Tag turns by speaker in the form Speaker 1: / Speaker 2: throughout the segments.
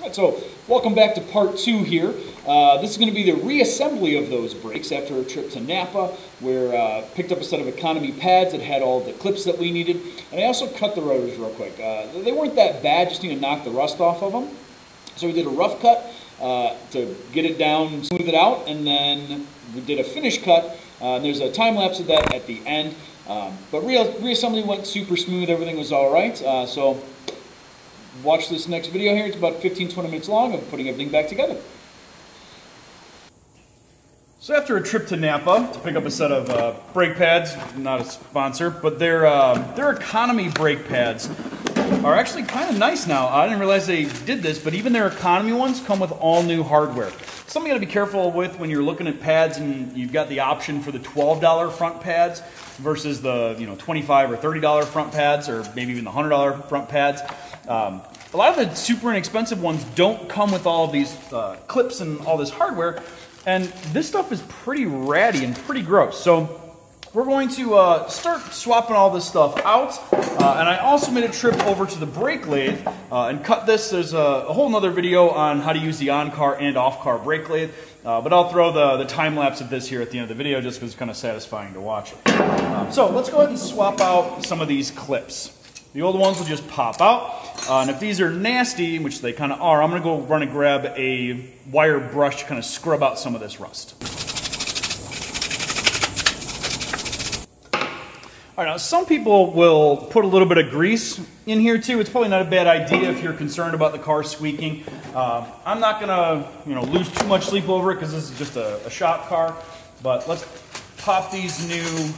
Speaker 1: Alright, so welcome back to part 2 here. This is going to be the reassembly of those brakes after a trip to Napa, where picked up a set of economy pads that had all the clips that we needed, and I also cut the rotors real quick. They weren't that bad, just need to knock the rust off of them. So we did a rough cut to get it down, smooth it out, and then we did a finish cut. There's a time lapse of that at the end, but reassembly went super smooth. Everything was all right. So watch this next video here. It's about 15-20 minutes long of putting everything back together. So after a trip to Napa to pick up a set of brake pads, not a sponsor, but their economy brake pads are actually kind of nice now. I didn't realize they did this, but even their economy ones come with all new hardware. Something you got to be careful with when you're looking at pads and you've got the option for the $12 front pads versus the $25 or $30 front pads, or maybe even the $100 front pads. A lot of the super inexpensive ones don't come with all of these clips and all this hardware, and this stuff is pretty ratty and pretty gross. So we're going to start swapping all this stuff out, and I also made a trip over to the brake lathe and cut this. There's a whole nother video on how to use the on-car and off-car brake lathe, but I'll throw the time lapse of this here at the end of the video just because it's kind of satisfying to watch. So let's go ahead and swap out some of these clips. The old ones will just pop out, and if these are nasty, which they kind of are, I'm going to go run and grab a wire brush to kind of scrub out some of this rust. All right, now some people will put a little bit of grease in here too. It's probably not a bad idea if you're concerned about the car squeaking. I'm not going to lose too much sleep over it because this is just a shop car, but let's pop these new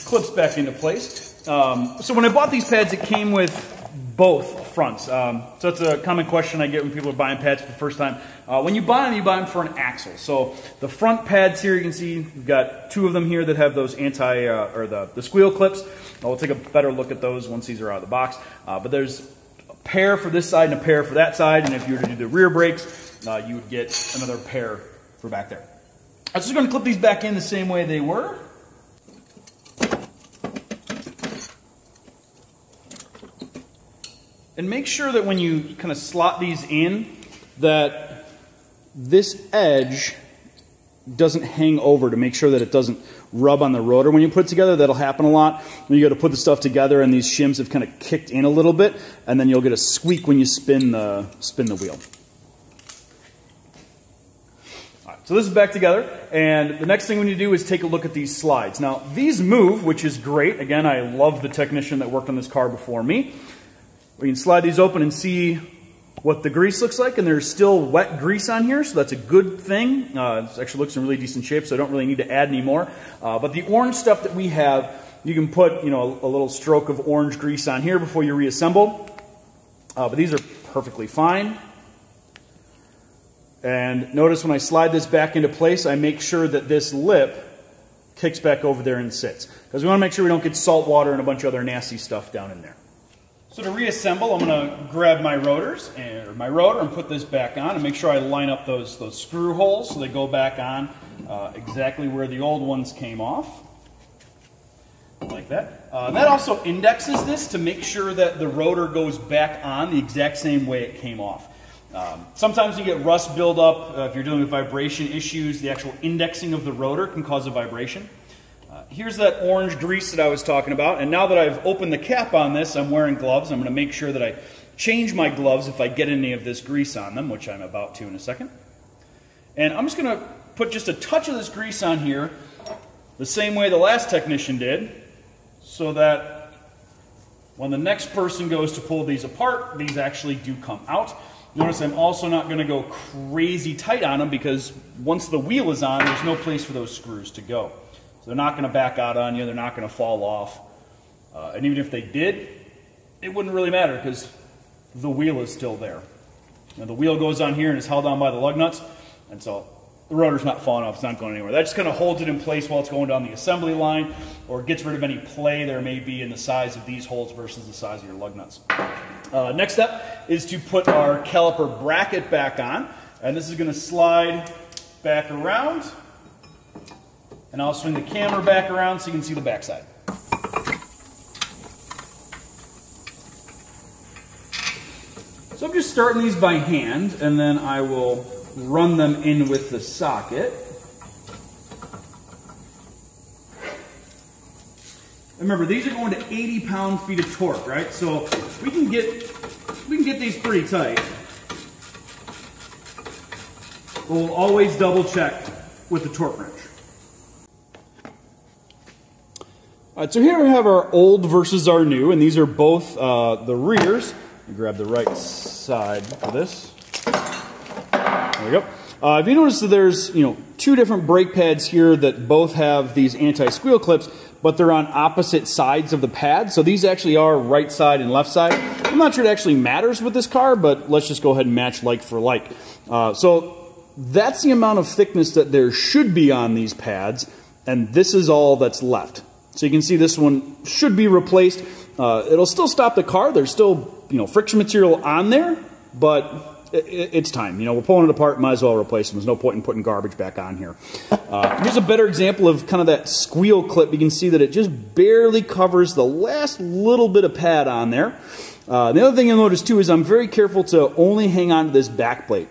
Speaker 1: clips back into place. So when I bought these pads, it came with both fronts. So that's a common question I get when people are buying pads for the first time. When you buy them for an axle. So the front pads here, you can see we've got two of them here that have those the squeal clips. We'll take a better look at those once these are out of the box. But there's a pair for this side and a pair for that side, and if you were to do the rear brakes, you would get another pair for back there. I'm just going to clip these back in the same way they were. And make sure that when you kind of slot these in, that this edge doesn't hang over, to make sure that it doesn't rub on the rotor. When you put it together, that'll happen a lot. When you go to put the stuff together and these shims have kind of kicked in a little bit, and then you'll get a squeak when you spin the wheel. All right, so this is back together, and the next thing we need to do is take a look at these slides. Now, these move, which is great. Again, I love the technician that worked on this car before me. We can slide these open and see what the grease looks like, and there's still wet grease on here, so that's a good thing. It actually looks in really decent shape, so I don't really need to add any more. But the orange stuff that we have, you can put a little stroke of orange grease on here before you reassemble. But these are perfectly fine. And notice when I slide this back into place, I make sure that this lip kicks back over there and sits, because we want to make sure we don't get salt water and a bunch of other nasty stuff down in there. So to reassemble, I'm going to grab my rotor and put this back on and make sure I line up those screw holes so they go back on exactly where the old ones came off, like that. That also indexes this to make sure that the rotor goes back on the exact same way it came off. Sometimes you get rust buildup. If you're dealing with vibration issues, the actual indexing of the rotor can cause a vibration. Here's that orange grease that I was talking about, and now that I've opened the cap on this, I'm wearing gloves. I'm going to make sure that I change my gloves if I get any of this grease on them, which I'm about to in a second. And I'm just going to put just a touch of this grease on here, the same way the last technician did, so that when the next person goes to pull these apart, these actually do come out. Notice I'm also not going to go crazy tight on them, because once the wheel is on, there's no place for those screws to go. So they're not going to back out on you, they're not going to fall off. And even if they did, it wouldn't really matter because the wheel is still there. Now, the wheel goes on here and is held on by the lug nuts, and so the rotor's not falling off, it's not going anywhere. That just kind of holds it in place while it's going down the assembly line, or gets rid of any play there may be in the size of these holes versus the size of your lug nuts. Next step is to put our caliper bracket back on, and this is going to slide back around. And I'll swing the camera back around so you can see the backside. So just starting these by hand, and then I will run them in with the socket. Remember, these are going to 80 pound-feet of torque, right? So we can get these pretty tight. But we'll always double check with the torque wrench. All right, so here we have our old versus our new, and these are both the rears. Let me grab the right side for this. There we go. If you notice that there's two different brake pads here that both have these anti-squeal clips, but they're on opposite sides of the pad. So these actually are right side and left side. I'm not sure it actually matters with this car, but let's just go ahead and match like for like. So that's the amount of thickness that there should be on these pads, and this is all that's left. So you can see this one should be replaced. It'll still stop the car. There's still friction material on there, but it's time. We're pulling it apart, might as well replace them. There's no point in putting garbage back on here. Here's a better example of kind of that squeal clip. You can see that it just barely covers the last little bit of pad on there. The other thing you'll notice too is I'm very careful to only hang on to this back plate.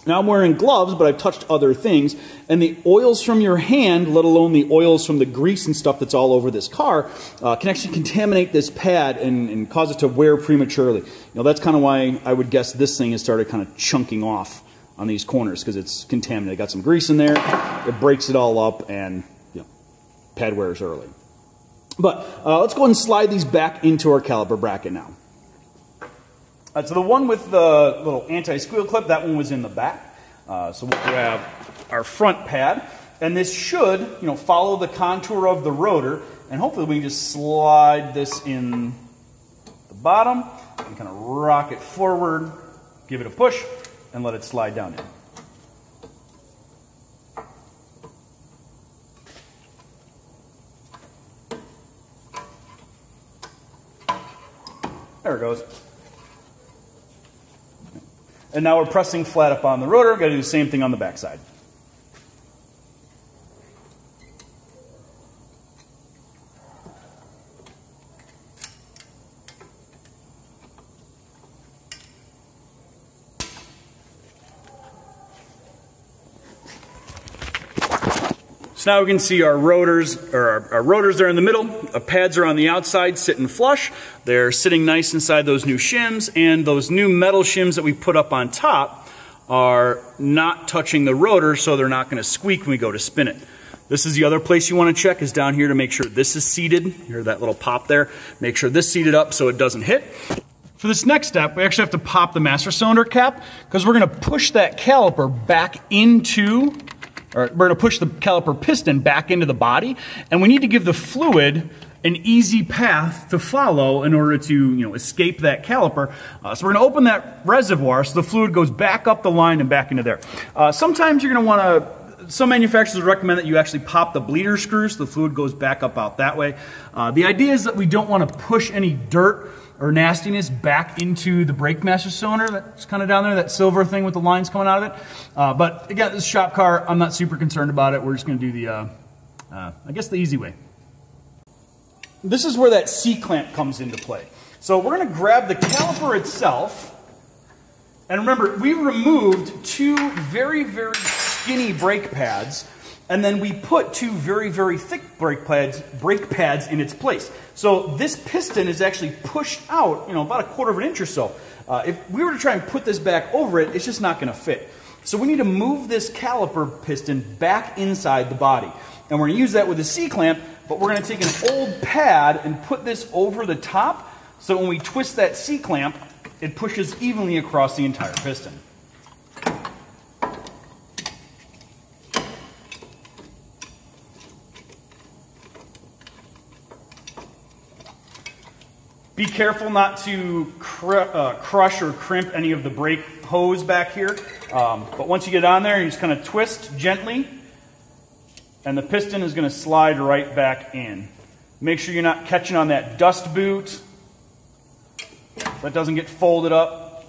Speaker 1: Now I'm wearing gloves, but I've touched other things, and the oils from your hand, let alone the oils from the grease and stuff that's all over this car, can actually contaminate this pad and cause it to wear prematurely. That's kind of why I would guess this thing has started kind of chunking off on these corners, because it's contaminated. Got some grease in there, it breaks it all up, and pad wears early. But let's go ahead and slide these back into our caliper bracket now. So the one with the little anti-squeal clip, that one was in the back. So we'll grab our front pad, and this should, follow the contour of the rotor, and hopefully we can just slide this in the bottom and kind of rock it forward, give it a push, and let it slide down in. There it goes. And now we're pressing flat up on the rotor. We've got to do the same thing on the backside. So now we can see our rotors, or our rotors are in the middle, our pads are on the outside sitting flush. They're sitting nice inside those new shims, and those new metal shims that we put up on top are not touching the rotor, so they're not going to squeak when we go to spin it. This is the other place you want to check, is down here to make sure this is seated. You hear that little pop there? Make sure this is seated up so it doesn't hit. For this next step, we actually have to pop the master cylinder cap, because we're going to push that caliper back into, or we're going to push the caliper piston back into the body, and we need to give the fluid an easy path to follow in order to escape that caliper. So we're going to open that reservoir so the fluid goes back up the line and back into there. Sometimes you're going to want to, some manufacturers recommend that you actually pop the bleeder screw so the fluid goes back up out that way. The idea is that we don't want to push any dirt or nastiness back into the brake master cylinder that's kind of down there, that silver thing with the lines coming out of it. But again, this is a shop car. I'm not super concerned about it. We're just going to do the, I guess, the easy way. This is where that C-clamp comes into play. So we're going to grab the caliper itself, and remember, we removed two very, very skinny brake pads, and then we put two very, very thick brake pads in its place. So this piston is actually pushed out, about 1/4 inch or so. If we were to try and put this back over it, it's just not going to fit. So we need to move this caliper piston back inside the body. And we're going to use that with a C-clamp, but we're going to take an old pad and put this over the top, so when we twist that C-clamp, it pushes evenly across the entire piston. Be careful not to crush or crimp any of the brake hose back here. But once you get on there, you just kind of twist gently, and the piston is going to slide right back in. Make sure you're not catching on that dust boot, so that doesn't get folded up.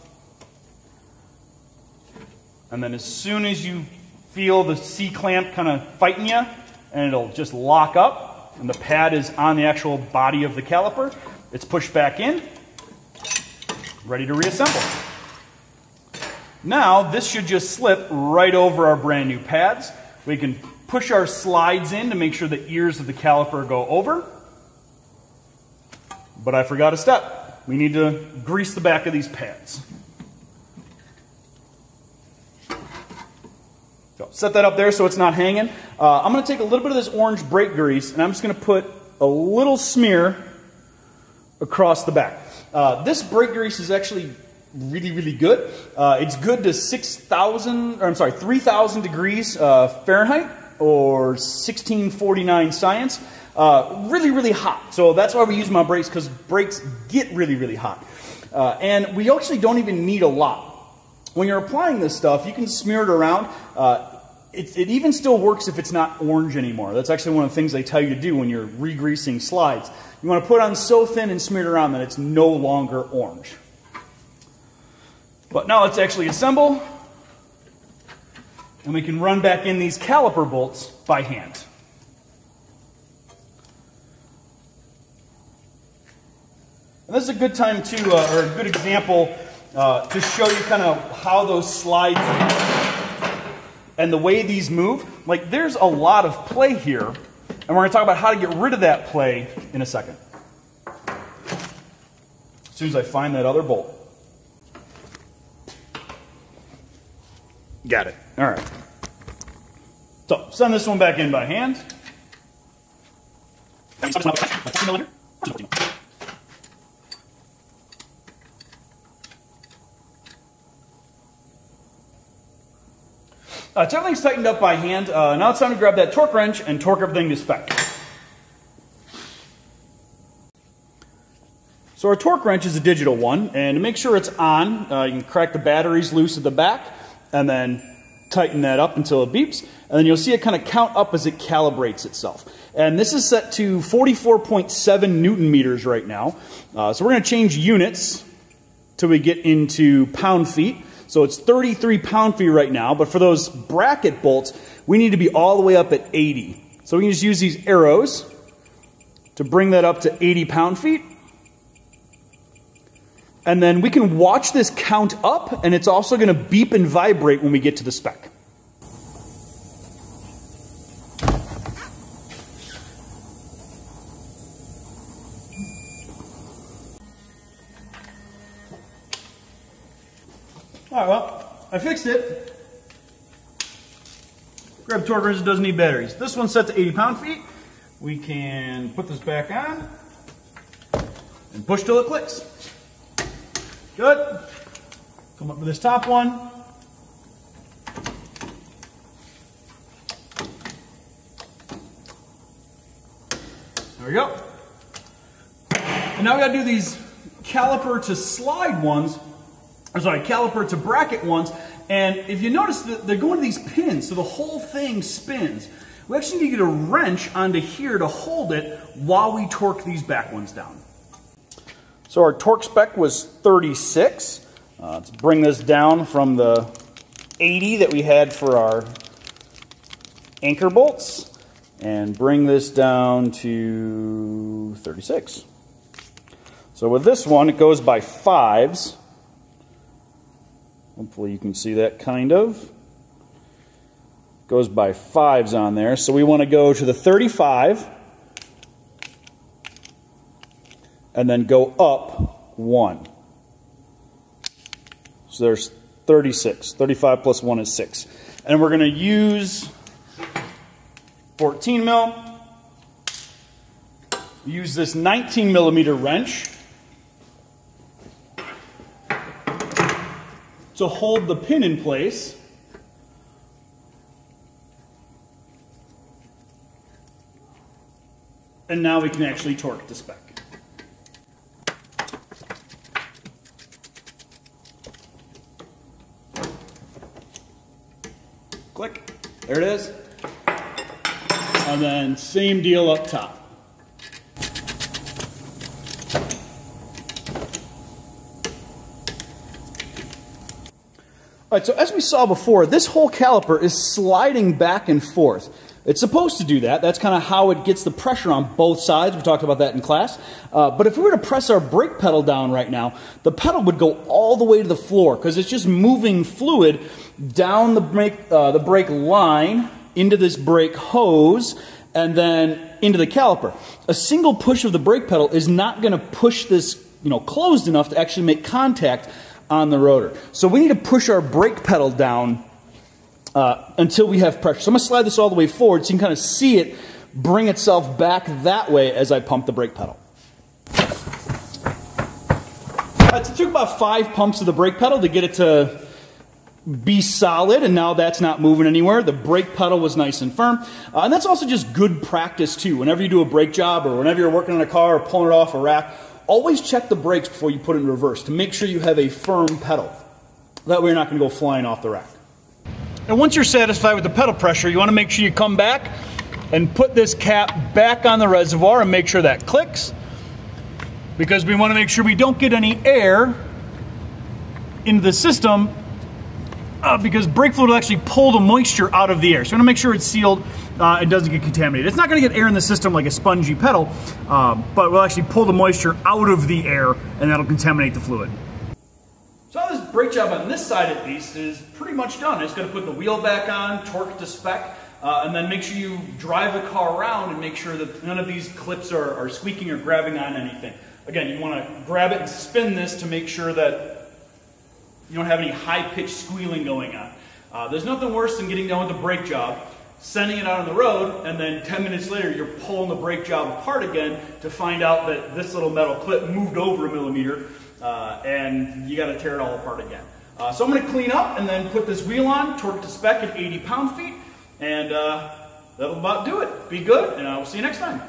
Speaker 1: And then as soon as you feel the C-clamp kind of fighting you, and it'll just lock up, and the pad is on the actual body of the caliper, it's pushed back in, ready to reassemble. Now this should just slip right over our brand new pads. We can push our slides in to make sure the ears of the caliper go over. But I forgot a step. We need to grease the back of these pads. So set that up there so it's not hanging. I'm going to take a little bit of this orange brake grease and I'm just going to put a little smear across the back. This brake grease is actually really good. It's good to 3,000 degrees Fahrenheit or 1649 science. Really hot. So that's why we use my brakes, because brakes get really hot. And we actually don't even need a lot. When you're applying this stuff, you can smear it around. It even still works if it's not orange anymore. That's actually one of the things they tell you to do when you're re-greasing slides. You want to put it on so thin and smear it around that it's no longer orange. But now let's actually assemble. And we can run back in these caliper bolts by hand. And this is a good time to, or a good example to show you kind of how those slides and the way these move. Like, there's a lot of play here, and we're going to talk about how to get rid of that play in a second. As soon as I find that other bolt. Got it. All right. So, send this one back in by hand. So everything's tightened up by hand. Now it's time to grab that torque wrench and torque everything to spec. So our torque wrench is a digital one, and to make sure it's on, you can crack the batteries loose at the back and then tighten that up until it beeps, and then you'll see it kind of count up as it calibrates itself. And this is set to 44.7 Newton meters right now. So we're going to change units till we get into pound feet. So it's 33 pound-feet right now, but for those bracket bolts, we need to be all the way up at 80. So we can just use these arrows to bring that up to 80 pound-feet. And then we can watch this count up, and it's also going to beep and vibrate when we get to the spec. Alright, well, I fixed it. Grab torque wrench, it doesn't need batteries. This one's set to 80 pound-feet. We can put this back on and push till it clicks. Good. Come up to this top one. There we go. And now we gotta do these caliper to slide ones. Caliper to bracket ones, and if you notice that they're going to these pins, so the whole thing spins. We actually need to get a wrench onto here to hold it while we torque these back ones down. So our torque spec was 36. Let's bring this down from the 80 that we had for our anchor bolts, and bring this down to 36. So with this one, it goes by 5s. Hopefully you can see that kind of. Goes by 5s on there. So we want to go to the 35 and then go up 1. So there's 36. 35 plus 1 is 6. And we're going to use 14 mil. Use this 19 millimeter wrench to hold the pin in place. And now we can actually torque the spec. Click. There it is. And then same deal up top. All right, so as we saw before, this whole caliper is sliding back and forth. It's supposed to do that. That's kind of how it gets the pressure on both sides. We talked about that in class. But if we were to press our brake pedal down right now, the pedal would go all the way to the floor because it's just moving fluid down the brake line into this brake hose and then into the caliper. A single push of the brake pedal is not going to push this, closed enough to actually make contact on the rotor. So we need to push our brake pedal down until we have pressure. So I'm going to slide this all the way forward so you can kind of see it bring itself back that way as I pump the brake pedal. It took about 5 pumps of the brake pedal to get it to be solid, and now that's not moving anywhere. The brake pedal was nice and firm. And that's also just good practice too. Whenever you do a brake job or whenever you're working on a car or pulling it off a rack, always check the brakes before you put it in reverse to make sure you have a firm pedal. That way you're not going to go flying off the rack. And once you're satisfied with the pedal pressure, you want to make sure you come back and put this cap back on the reservoir and make sure that clicks, because we want to make sure we don't get any air into the system because brake fluid will actually pull the moisture out of the air. So we want to make sure it's sealed and doesn't get contaminated. It's not going to get air in the system like a spongy pedal, but we'll actually pull the moisture out of the air and that'll contaminate the fluid. So this brake job on this side at least is pretty much done. It's going to put the wheel back on, torque to spec, and then make sure you drive the car around and make sure that none of these clips are squeaking or grabbing on anything. Again, you want to grab it and spin this to make sure that you don't have any high-pitched squealing going on. There's nothing worse than getting done with the brake job, sending it out on the road, and then 10 minutes later you're pulling the brake job apart again to find out that this little metal clip moved over 1 millimeter, and you got to tear it all apart again. So I'm going to clean up and then put this wheel on, torque to spec at 80 pound-feet, and that'll about do it. Be good, and I will see you next time.